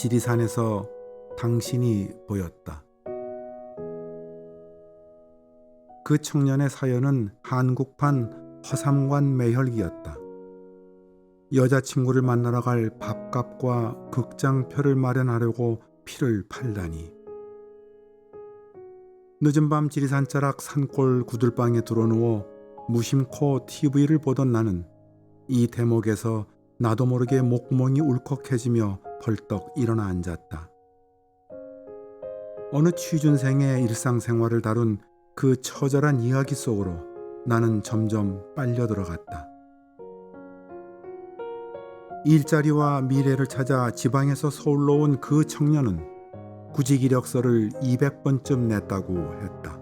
지리산에서 당신이 보였다. 그 청년의 사연은 한국판 허삼관 매혈기였다. 여자친구를 만나러 갈 밥값과 극장표를 마련하려고 피를 팔다니. 늦은 밤 지리산 자락 산골 구들방에 드러누워 무심코 TV를 보던 나는 이 대목에서 나도 모르게 목멍이 울컥해지며 벌떡 일어나 앉았다. 어느 취준생의 일상생활을 다룬 그 처절한 이야기 속으로 나는 점점 빨려 들어갔다. 일자리와 미래를 찾아 지방에서 서울로 온 그 청년은 구직 이력서를 200번쯤 냈다고 했다.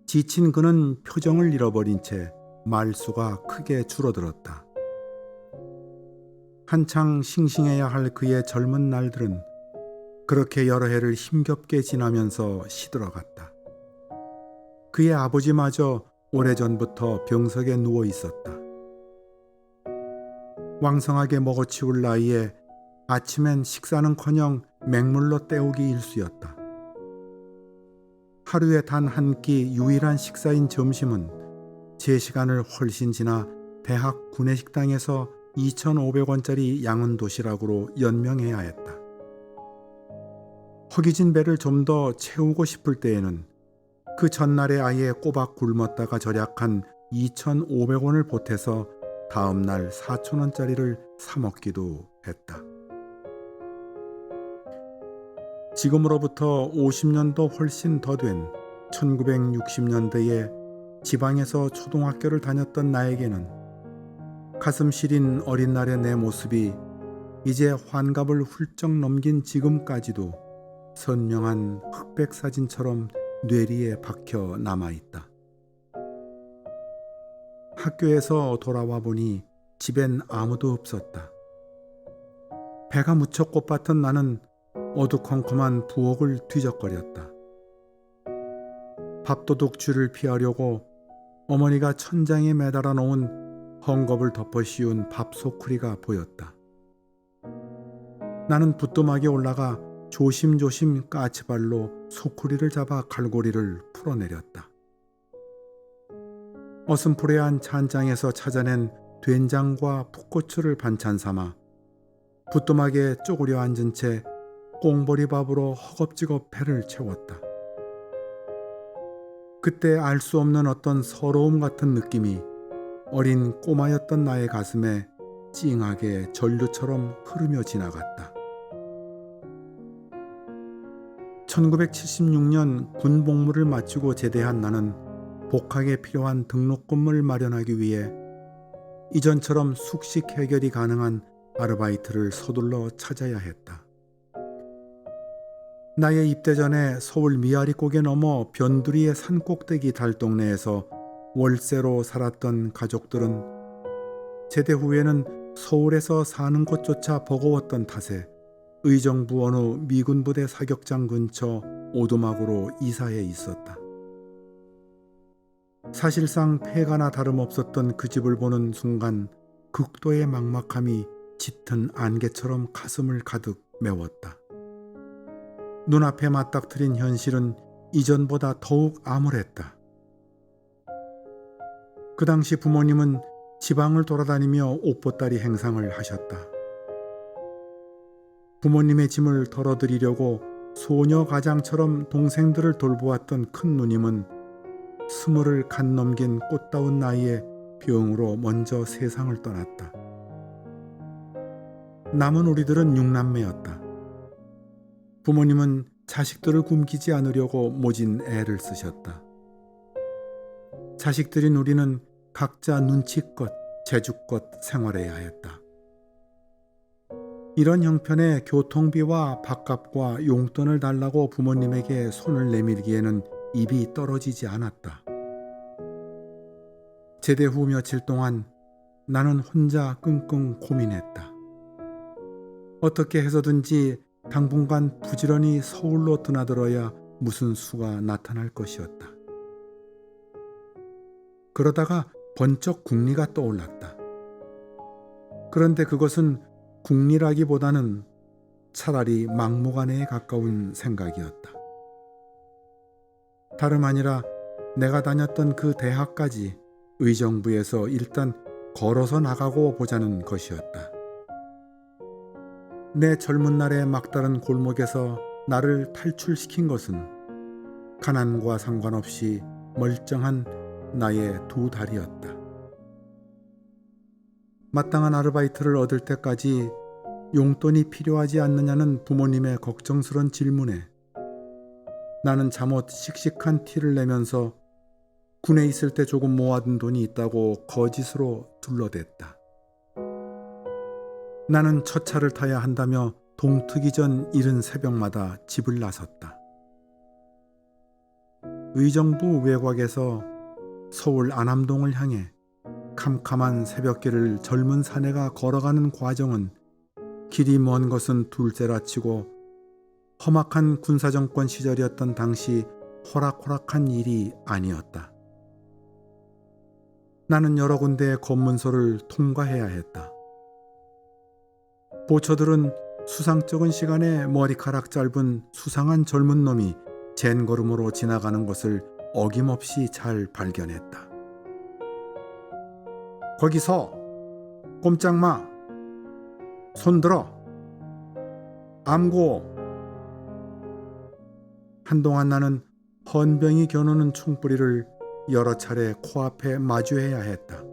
지친 그는 표정을 잃어버린 채 말수가 크게 줄어들었다. 한창 싱싱해야 할 그의 젊은 날들은 그렇게 여러 해를 힘겹게 지나면서 시들어갔다. 그의 아버지마저 오래전부터 병석에 누워 있었다. 왕성하게 먹어치울 나이에 아침엔 식사는커녕 맹물로 때우기 일쑤였다. 하루에 단 한 끼 유일한 식사인 점심은 제 시간을 훨씬 지나 대학 구내식당에서 2,500원짜리 양은 도시락으로 연명해야 했다. 허기진 배를 좀 더 채우고 싶을 때에는 그 전날에 아예 꼬박 굶었다가 절약한 2,500원을 보태서 다음 날 4,000원짜리를 사 먹기도 했다. 지금으로부터 50년도 훨씬 더 된 1960년대에 지방에서 초등학교를 다녔던 나에게는 가슴 시린 어린 날의 내 모습이 이제 환갑을 훌쩍 넘긴 지금까지도 선명한 흑백 사진처럼 뇌리에 박혀 남아있다. 학교에서 돌아와 보니 집엔 아무도 없었다. 배가 무척 고팠던 나는 어두컴컴한 부엌을 뒤적거렸다. 밥도둑질을 피하려고 어머니가 천장에 매달아 놓은 헝겊을 덮어 씌운 밥 소쿠리가 보였다. 나는 부뚜막에 올라가 조심조심 까치발로 소쿠리를 잡아 갈고리를 풀어내렸다. 어슴푸레한 찬장에서 찾아낸 된장과 풋고추를 반찬 삼아 부뚜막에 쪼그려 앉은 채 꽁보리밥으로 허겁지겁 배를 채웠다. 그때 알 수 없는 어떤 서러움 같은 느낌이 어린 꼬마였던 나의 가슴에 찡하게 전류처럼 흐르며 지나갔다. 1976년 군 복무를 마치고 제대한 나는 복학에 필요한 등록금을 마련하기 위해 이전처럼 숙식 해결이 가능한 아르바이트를 서둘러 찾아야 했다. 나의 입대 전에 서울 미아리곡에 넘어 변두리의 산꼭대기 달동네에서 월세로 살았던 가족들은 제대 후에는 서울에서 사는 것조차 버거웠던 탓에 의정부 어느 미군 부대 사격장 근처 오두막으로 이사해 있었다. 사실상 폐가나 다름없었던 그 집을 보는 순간 극도의 막막함이 짙은 안개처럼 가슴을 가득 메웠다. 눈앞에 맞닥뜨린 현실은 이전보다 더욱 암울했다. 그 당시 부모님은 지방을 돌아다니며 옷보따리 행상을 하셨다. 부모님의 짐을 덜어드리려고 소녀 가장처럼 동생들을 돌보았던 큰 누님은 20을 간 넘긴 꽃다운 나이에 병으로 먼저 세상을 떠났다. 남은 우리들은 6남매였다. 부모님은 자식들을 굶기지 않으려고 모진 애를 쓰셨다. 자식들인 우리는 각자 눈치껏 재주껏 생활해야 했다. 이런 형편에 교통비와 밥값과 용돈을 달라고 부모님에게 손을 내밀기에는 입이 떨어지지 않았다. 제대 후 며칠 동안 나는 혼자 끙끙 고민했다. 어떻게 해서든지 당분간 부지런히 서울로 드나들어야 무슨 수가 나타날 것이었다. 그러다가 번쩍 국리가 떠올랐다. 그런데 그것은 국리라기보다는 차라리 막무가내에 가까운 생각이었다. 다름 아니라 내가 다녔던 그 대학까지 의정부에서 일단 걸어서 나가고 보자는 것이었다. 내 젊은 날의 막다른 골목에서 나를 탈출시킨 것은 가난과 상관없이 멀쩡한 나의 두 다리였다. 마땅한 아르바이트를 얻을 때까지 용돈이 필요하지 않느냐는 부모님의 걱정스런 질문에 나는 잠옷 씩씩한 티를 내면서 군에 있을 때 조금 모아둔 돈이 있다고 거짓으로 둘러댔다. 나는 첫 차를 타야 한다며 동트기 전 이른 새벽마다 집을 나섰다. 의정부 외곽에서 서울 안암동을 향해 캄캄한 새벽길을 젊은 사내가 걸어가는 과정은 길이 먼 것은 둘째라 치고 험악한 군사정권 시절이었던 당시 호락호락한 일이 아니었다. 나는 여러 군데의 검문소를 통과해야 했다. 보초들은 수상쩍은 시간에 머리카락 짧은 수상한 젊은 놈이 젠걸음으로 지나가는 것을 어김없이 잘 발견했다. 거기서 꼼짝 마. 손 들어. 암고. 한동안 나는 헌병이 겨누는 총뿌리를 여러 차례 코앞에 마주해야 했다.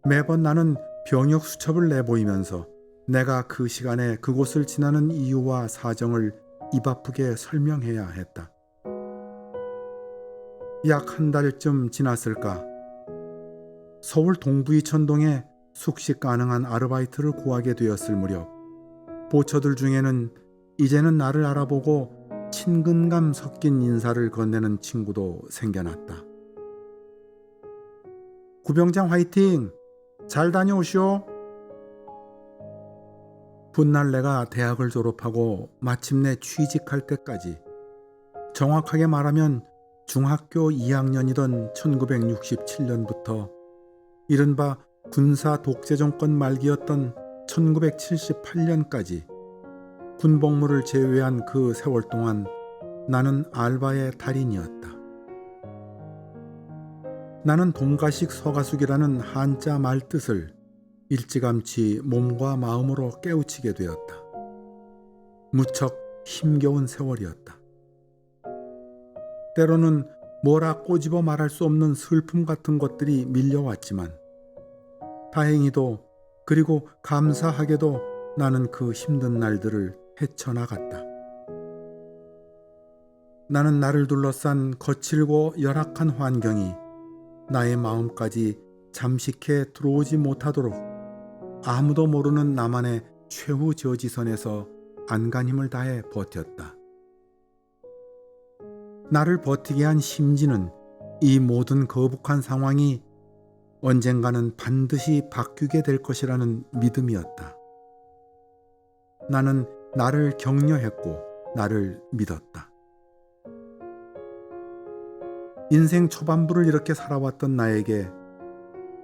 매번 나는 병역 수첩을 내보이면서 내가 그 시간에 그곳을 지나는 이유와 사정을 입 아프게 설명해야 했다. 약 한 달쯤 지났을까? 서울 동부이천동에 숙식 가능한 아르바이트를 구하게 되었을 무렵 보처들 중에는 이제는 나를 알아보고 친근감 섞인 인사를 건네는 친구도 생겨났다. 구병장 화이팅! 잘 다녀오시오. 훗날 내가 대학을 졸업하고 마침내 취직할 때까지, 정확하게 말하면 중학교 2학년이던 1967년부터 이른바 군사 독재 정권 말기였던 1978년까지 군복무를 제외한 그 세월 동안 나는 알바의 달인이었다. 나는 동가식 서가숙이라는 한자 말 뜻을 일찌감치 몸과 마음으로 깨우치게 되었다. 무척 힘겨운 세월이었다. 때로는 뭐라 꼬집어 말할 수 없는 슬픔 같은 것들이 밀려왔지만 다행히도 그리고 감사하게도 나는 그 힘든 날들을 헤쳐나갔다. 나는 나를 둘러싼 거칠고 열악한 환경이 나의 마음까지 잠식해 들어오지 못하도록 아무도 모르는 나만의 최후 저지선에서 안간힘을 다해 버텼다. 나를 버티게 한 심지는 이 모든 거북한 상황이 언젠가는 반드시 바뀌게 될 것이라는 믿음이었다. 나는 나를 격려했고 나를 믿었다. 인생 초반부를 이렇게 살아왔던 나에게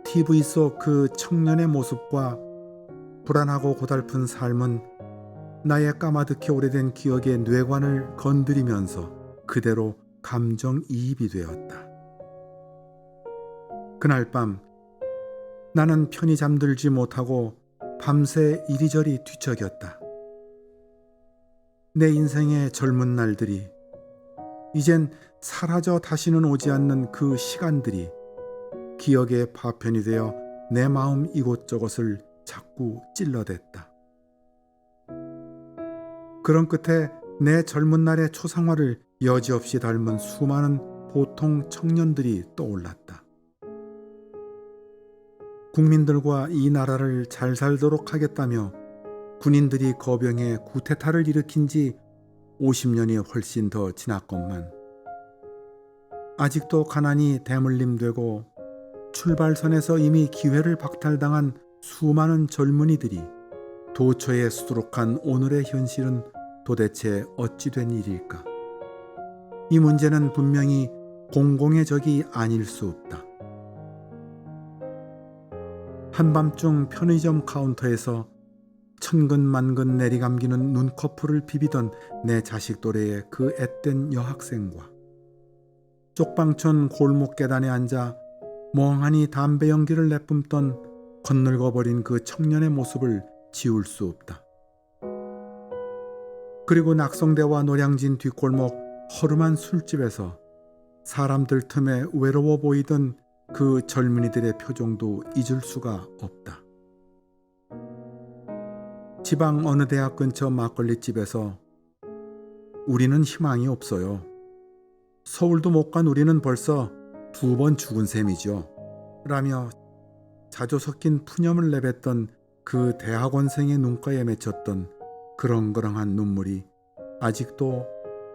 TV 속 그 청년의 모습과 불안하고 고달픈 삶은 나의 까마득히 오래된 기억의 뇌관을 건드리면서 그대로 감정이입이 되었다. 그날 밤 나는 편히 잠들지 못하고 밤새 이리저리 뒤척였다. 내 인생의 젊은 날들이, 이젠 사라져 다시는 오지 않는 그 시간들이 기억의 파편이 되어 내 마음 이곳저곳을 자꾸 찔러댔다. 그런 끝에 내 젊은 날의 초상화를 여지없이 닮은 수많은 보통 청년들이 떠올랐다. 국민들과 이 나라를 잘 살도록 하겠다며 군인들이 거병에 구테타를 일으킨 지 50년이 훨씬 더 지났건만 아직도 가난이 대물림되고 출발선에서 이미 기회를 박탈당한 수많은 젊은이들이 도처에 수두룩한 오늘의 현실은 도대체 어찌 된 일일까? 이 문제는 분명히 공공의 적이 아닐 수 없다. 한밤중 편의점 카운터에서 천근만근 내리감기는 눈꺼풀을 비비던 내 자식 또래의 그 앳된 여학생과 쪽방촌 골목 계단에 앉아 멍하니 담배 연기를 내뿜던 건늙어버린 그 청년의 모습을 지울 수 없다. 그리고 낙성대와 노량진 뒷골목 허름한 술집에서 사람들 틈에 외로워 보이던 그 젊은이들의 표정도 잊을 수가 없다. 지방 어느 대학 근처 막걸리집에서 우리는 희망이 없어요. 서울도 못 간 우리는 벌써 2번 죽은 셈이죠. 라며 자조 섞인 푸념을 내뱉던 그 대학원생의 눈가에 맺혔던 그렁그렁한 눈물이 아직도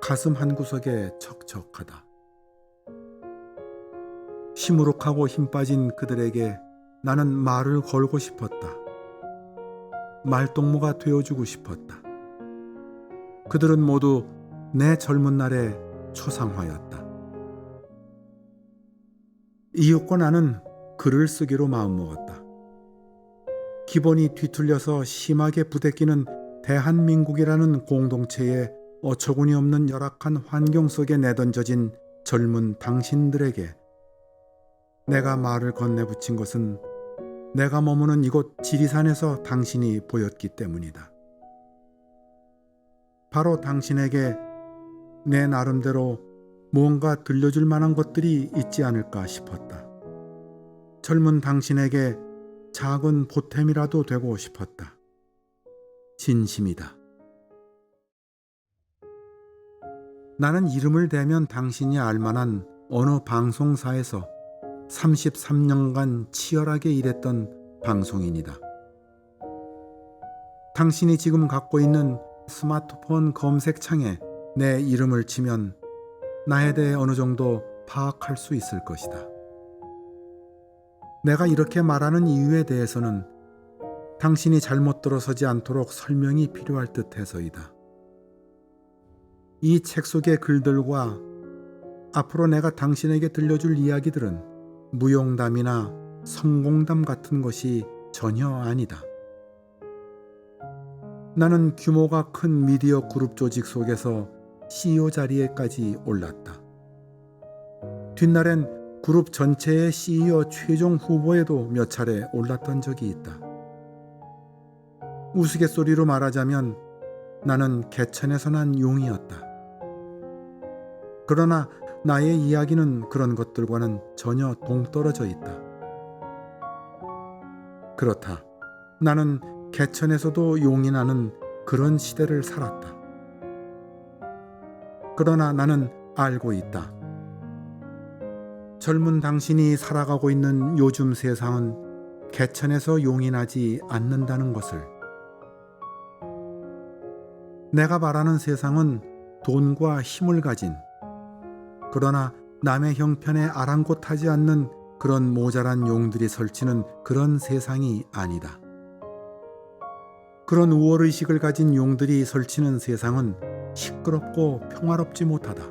가슴 한구석에 척척하다. 시무룩하고 힘 빠진 그들에게 나는 말을 걸고 싶었다. 말동무가 되어주고 싶었다. 그들은 모두 내 젊은 날의 초상화였다. 이윽고 나는 글을 쓰기로 마음먹었다. 기본이 뒤틀려서 심하게 부대끼는 대한민국이라는 공동체의 어처구니 없는 열악한 환경 속에 내던져진 젊은 당신들에게 내가 말을 건네붙인 것은 내가 머무는 이곳 지리산에서 당신이 보였기 때문이다. 바로 당신에게 내 나름대로 무언가 들려줄 만한 것들이 있지 않을까 싶었다. 젊은 당신에게 작은 보탬이라도 되고 싶었다. 진심이다. 나는 이름을 대면 당신이 알만한 어느 방송사에서 33년간 치열하게 일했던 방송인이다. 당신이 지금 갖고 있는 스마트폰 검색창에 내 이름을 치면 나에 대해 어느 정도 파악할 수 있을 것이다. 내가 이렇게 말하는 이유에 대해서는 당신이 잘못 들어서지 않도록 설명이 필요할 듯해서이다. 이 책 속의 글들과 앞으로 내가 당신에게 들려줄 이야기들은 무용담이나 성공담 같은 것이 전혀 아니다. 나는 규모가 큰 미디어 그룹 조직 속에서 CEO 자리에까지 올랐다. 뒷날엔 그룹 전체의 CEO 최종 후보에도 몇 차례 올랐던 적이 있다. 우스갯소리로 말하자면 나는 개천에서 난 용이었다. 그러나 나의 이야기는 그런 것들과는 전혀 동떨어져 있다. 그렇다. 나는 개천에서도 용이 나는 그런 시대를 살았다. 그러나 나는 알고 있다. 젊은 당신이 살아가고 있는 요즘 세상은 개천에서 용이 나지 않는다는 것을. 내가 말하는 세상은 돈과 힘을 가진, 그러나 남의 형편에 아랑곳하지 않는 그런 모자란 용들이 설치는 그런 세상이 아니다. 그런 우월의식을 가진 용들이 설치는 세상은 시끄럽고 평화롭지 못하다.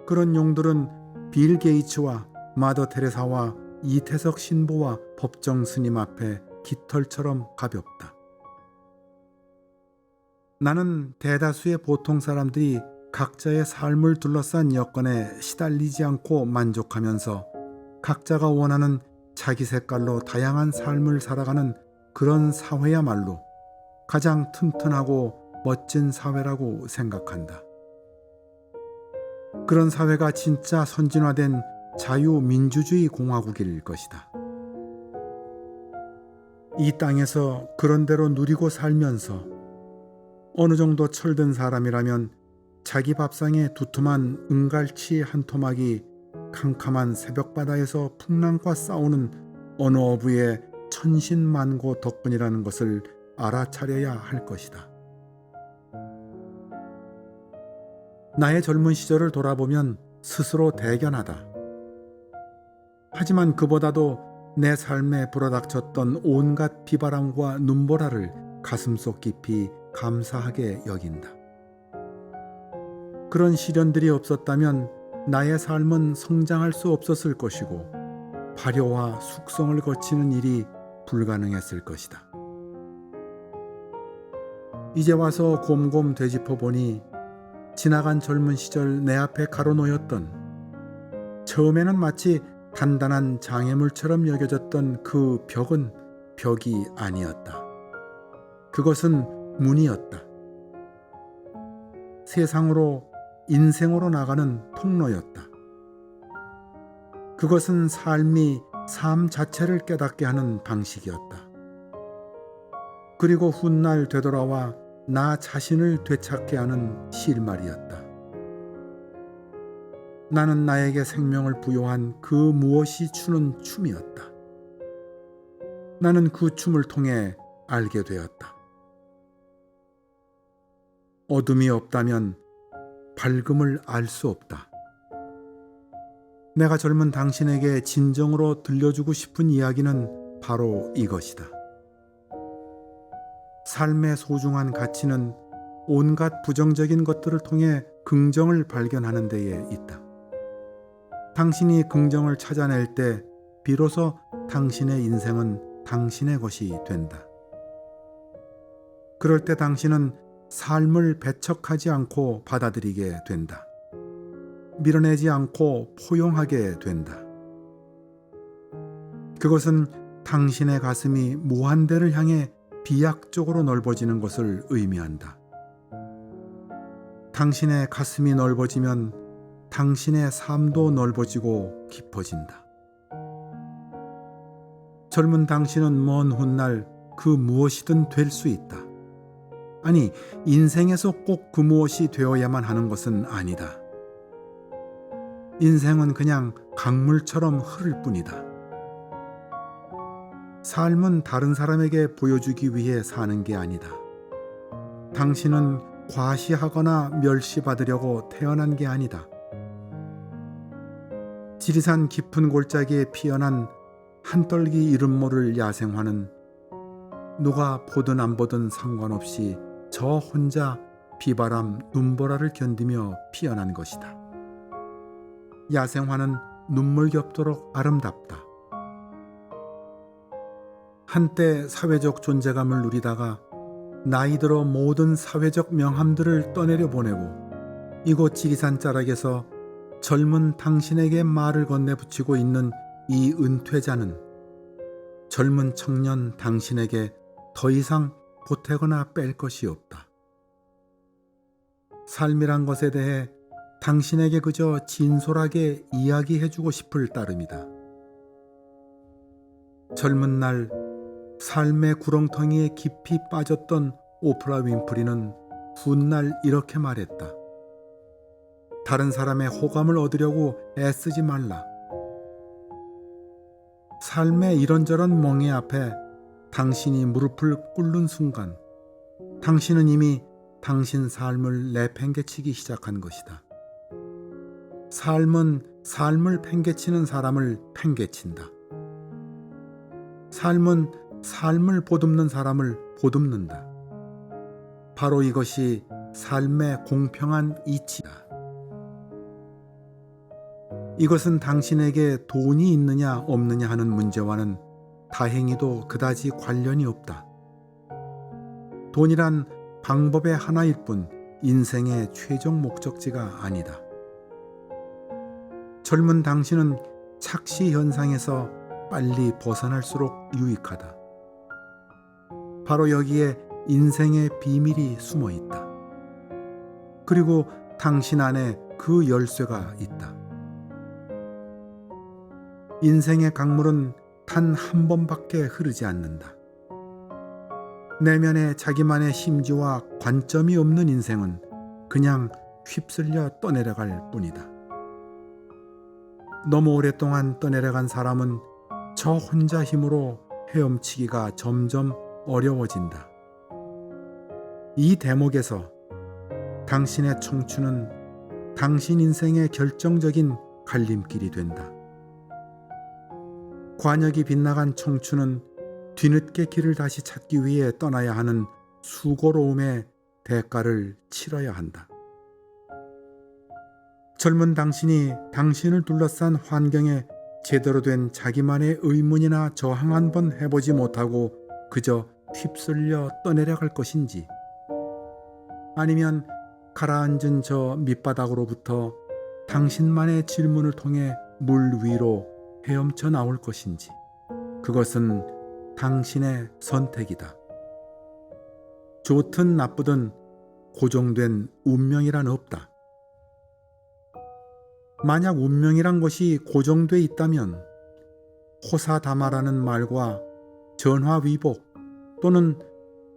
그런 용들은 빌 게이츠와 마더 테레사와 이태석 신부와 법정 스님 앞에 깃털처럼 가볍다. 나는 대다수의 보통 사람들이 각자의 삶을 둘러싼 여건에 시달리지 않고 만족하면서 각자가 원하는 자기 색깔로 다양한 삶을 살아가는 그런 사회야말로 가장 튼튼하고 멋진 사회라고 생각한다. 그런 사회가 진짜 선진화된 자유민주주의 공화국일 것이다. 이 땅에서 그런 대로 누리고 살면서 어느 정도 철든 사람이라면 자기 밥상에 두툼한 은갈치 한 토막이 캄캄한 새벽바다에서 풍랑과 싸우는 어느 어부의 천신만고 덕분이라는 것을 알아차려야 할 것이다. 나의 젊은 시절을 돌아보면 스스로 대견하다. 하지만 그보다도 내 삶에 불어닥쳤던 온갖 비바람과 눈보라를 가슴속 깊이 감사하게 여긴다. 그런 시련들이 없었다면 나의 삶은 성장할 수 없었을 것이고 발효와 숙성을 거치는 일이 불가능했을 것이다. 이제 와서 곰곰 되짚어 보니 지나간 젊은 시절 내 앞에 가로놓였던, 처음에는 마치 단단한 장애물처럼 여겨졌던 그 벽은 벽이 아니었다. 그것은 문이었다. 세상으로, 인생으로 나가는 통로였다. 그것은 삶이 삶 자체를 깨닫게 하는 방식이었다. 그리고 훗날 되돌아와 나 자신을 되찾게 하는 실마리였다. 나는 나에게 생명을 부여한 그 무엇이 추는 춤이었다. 나는 그 춤을 통해 알게 되었다. 어둠이 없다면 밝음을 알 수 없다. 내가 젊은 당신에게 진정으로 들려주고 싶은 이야기는 바로 이것이다. 삶의 소중한 가치는 온갖 부정적인 것들을 통해 긍정을 발견하는 데에 있다. 당신이 긍정을 찾아낼 때 비로소 당신의 인생은 당신의 것이 된다. 그럴 때 당신은 삶을 배척하지 않고 받아들이게 된다. 밀어내지 않고 포용하게 된다. 그것은 당신의 가슴이 무한대를 향해 비약적으로 넓어지는 것을 의미한다. 당신의 가슴이 넓어지면 당신의 삶도 넓어지고 깊어진다. 젊은 당신은 먼 훗날 그 무엇이든 될 수 있다. 아니, 인생에서 꼭 그 무엇이 되어야만 하는 것은 아니다. 인생은 그냥 강물처럼 흐를 뿐이다. 삶은 다른 사람에게 보여주기 위해 사는 게 아니다. 당신은 과시하거나 멸시받으려고 태어난 게 아니다. 지리산 깊은 골짜기에 피어난 한떨기 이름 모를 야생화는 누가 보든 안 보든 상관없이 저 혼자 비바람, 눈보라를 견디며 피어난 것이다. 야생화는 눈물겹도록 아름답다. 한때 사회적 존재감을 누리다가 나이 들어 모든 사회적 명함들을 떠내려 보내고 이곳 지리산 자락에서 젊은 당신에게 말을 건네붙이고 있는 이 은퇴자는 젊은 청년 당신에게 더 이상 보태거나 뺄 것이 없다. 삶이란 것에 대해 당신에게 그저 진솔하게 이야기해주고 싶을 따름이다. 젊은 날 삶의 구렁텅이에 깊이 빠졌던 오프라 윈프리는 훗날 이렇게 말했다. 다른 사람의 호감을 얻으려고 애쓰지 말라. 삶의 이런저런 멍해 앞에 당신이 무릎을 꿇는 순간 당신은 이미 당신 삶을 내팽개치기 시작한 것이다. 삶은 삶을 팽개치는 사람을 팽개친다. 삶은 삶을 보듬는 사람을 보듬는다. 바로 이것이 삶의 공평한 이치다. 이것은 당신에게 돈이 있느냐 없느냐 하는 문제와는 다행히도 그다지 관련이 없다. 돈이란 방법의 하나일 뿐 인생의 최종 목적지가 아니다. 젊은 당신은 착시 현상에서 빨리 벗어날수록 유익하다. 바로 여기에 인생의 비밀이 숨어 있다. 그리고 당신 안에 그 열쇠가 있다. 인생의 강물은 단 한 번밖에 흐르지 않는다. 내면에 자기만의 심지와 관점이 없는 인생은 그냥 휩쓸려 떠내려갈 뿐이다. 너무 오랫동안 떠내려간 사람은 저 혼자 힘으로 헤엄치기가 점점 어려워진다. 이 대목에서 당신의 청춘은 당신 인생의 결정적인 갈림길이 된다. 관역이 빗나간 청춘은 뒤늦게 길을 다시 찾기 위해 떠나야 하는 수고로움의 대가를 치러야 한다. 젊은 당신이 당신을 둘러싼 환경에 제대로 된 자기만의 의문이나 저항 한 번 해보지 못하고 그저 휩쓸려 떠내려갈 것인지, 아니면 가라앉은 저 밑바닥으로부터 당신만의 질문을 통해 물 위로 헤엄쳐 나올 것인지, 그것은 당신의 선택이다. 좋든 나쁘든 고정된 운명이란 없다. 만약 운명이란 것이 고정돼 있다면 호사다마라는 말과 전화위복 또는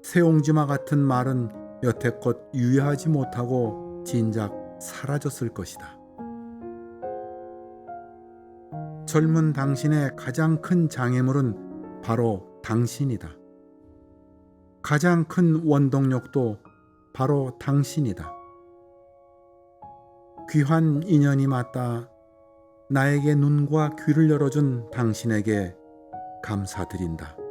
세옹지마 같은 말은 여태껏 유효하지 못하고 진작 사라졌을 것이다. 젊은 당신의 가장 큰 장애물은 바로 당신이다. 가장 큰 원동력도 바로 당신이다. 귀한 인연이 맞다 나에게 눈과 귀를 열어준 당신에게 감사드린다.